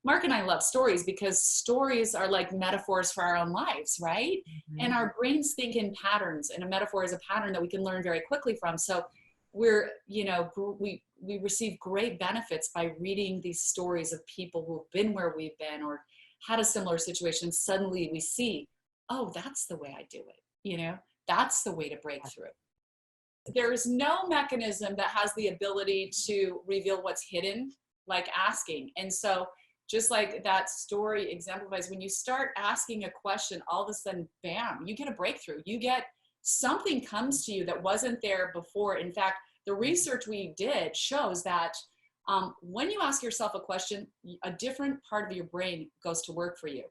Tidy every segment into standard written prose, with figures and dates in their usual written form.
Mark and I love stories because stories are like metaphors for our own lives, right? And our brains think in patterns, and a metaphor is a pattern that we can learn very quickly from. So we're, we receive great benefits by reading these stories of people who've been where we've been or had a similar situation. Suddenly we see, oh, that's the way I do it. That's the way to break through. There is no mechanism that has the ability to reveal what's hidden like asking. And so just like that story exemplifies, when you start asking a question, all of a sudden, bam, you get a breakthrough. You get something comes to you that wasn't there before. In fact, the research we did shows that when you ask yourself a question, a different part of your brain goes to work for you.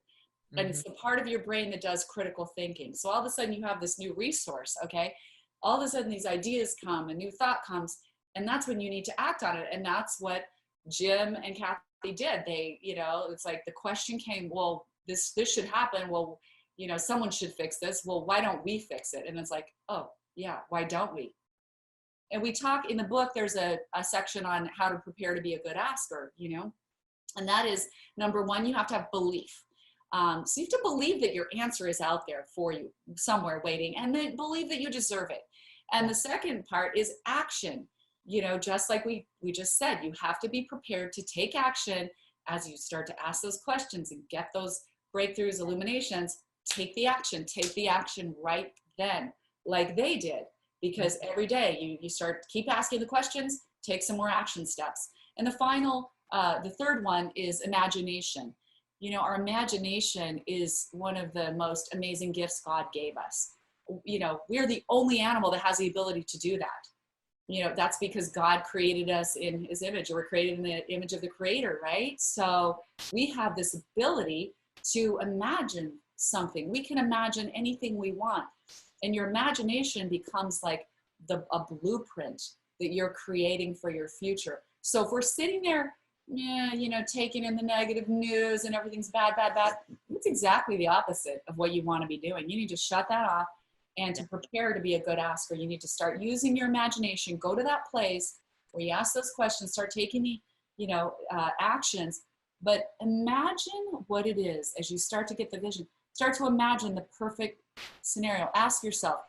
And it's the part of your brain that does critical thinking. So all of a sudden you have this new resource, okay? All of a sudden these ideas come, a new thought comes, and that's when you need to act on it. And that's what Jim and Kathy did. They, it's like the question came, well, this should happen. Well, someone should fix this. Well, why don't we fix it? And it's like, oh yeah, why don't we? And we talk in the book, there's a section on how to prepare to be a good asker, and that is number one, you have to have belief. So you have to believe that your answer is out there for you somewhere waiting, and then believe that you deserve it. And the second part is action. Just like we just said, you have to be prepared to take action as you start to ask those questions and get those breakthroughs, illuminations. Take the action right then, like they did, because every day you keep asking the questions, take some more action steps. And the third one is imagination. Our imagination is one of the most amazing gifts God gave us. We're the only animal that has the ability to do that. That's because God created us in his image, or we're created in the image of the creator, right? So we have this ability to imagine something. We can imagine anything we want. And your imagination becomes like a blueprint that you're creating for your future. So if we're sitting there, taking in the negative news and everything's bad, it's exactly the opposite of what you want to be doing. You need to shut that off. And to prepare to be a good asker, you need to start using your imagination. Go to that place where you ask those questions, start taking the, actions, but imagine what it is as you start to get the vision. Start to imagine the perfect scenario. Ask yourself,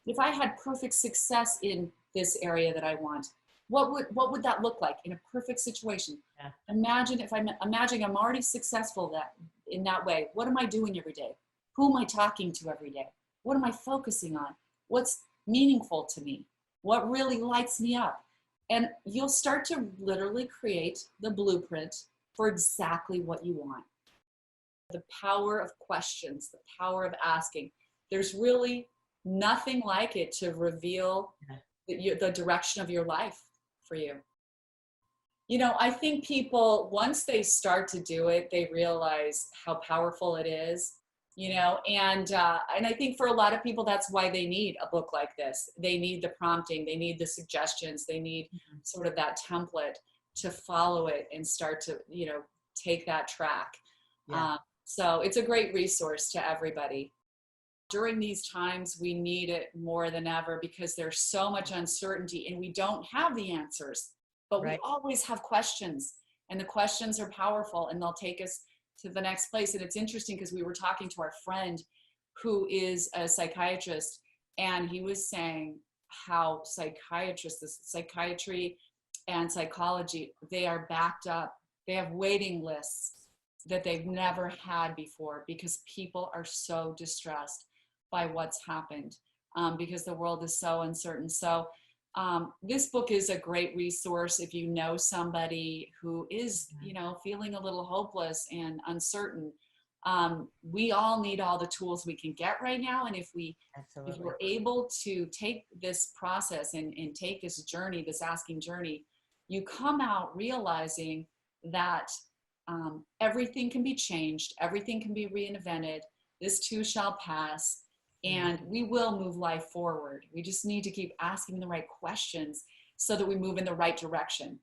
if I had perfect success in this area that I want, what would that look like in a perfect situation? Yeah. Imagine I'm already successful in that way. What am I doing every day? Who am I talking to every day? What am I focusing on? What's meaningful to me? What really lights me up? And you'll start to literally create the blueprint for exactly what you want. The power of questions, the power of asking. There's really nothing like it to reveal the direction of your life for you. I think people, once they start to do it, they realize how powerful it is, and I think for a lot of people, that's why they need a book like this. They need the prompting, they need the suggestions, they need sort of that template to follow it and start to, take that track. Yeah. So it's a great resource to everybody. During these times, we need it more than ever because there's so much uncertainty and we don't have the answers, but we always have questions, and the questions are powerful and they'll take us to the next place. And it's interesting because we were talking to our friend who is a psychiatrist, and he was saying how psychiatry and psychology, they are backed up. They have waiting lists that they've never had before because people are so distressed by what's happened because the world is so uncertain. So this book is a great resource if you know somebody who is, feeling a little hopeless and uncertain. We all need all the tools we can get right now. And if we're able to take this process and take this journey, this asking journey, you come out realizing that everything can be changed. Everything can be reinvented. This too shall pass. And we will move life forward. We just need to keep asking the right questions so that we move in the right direction.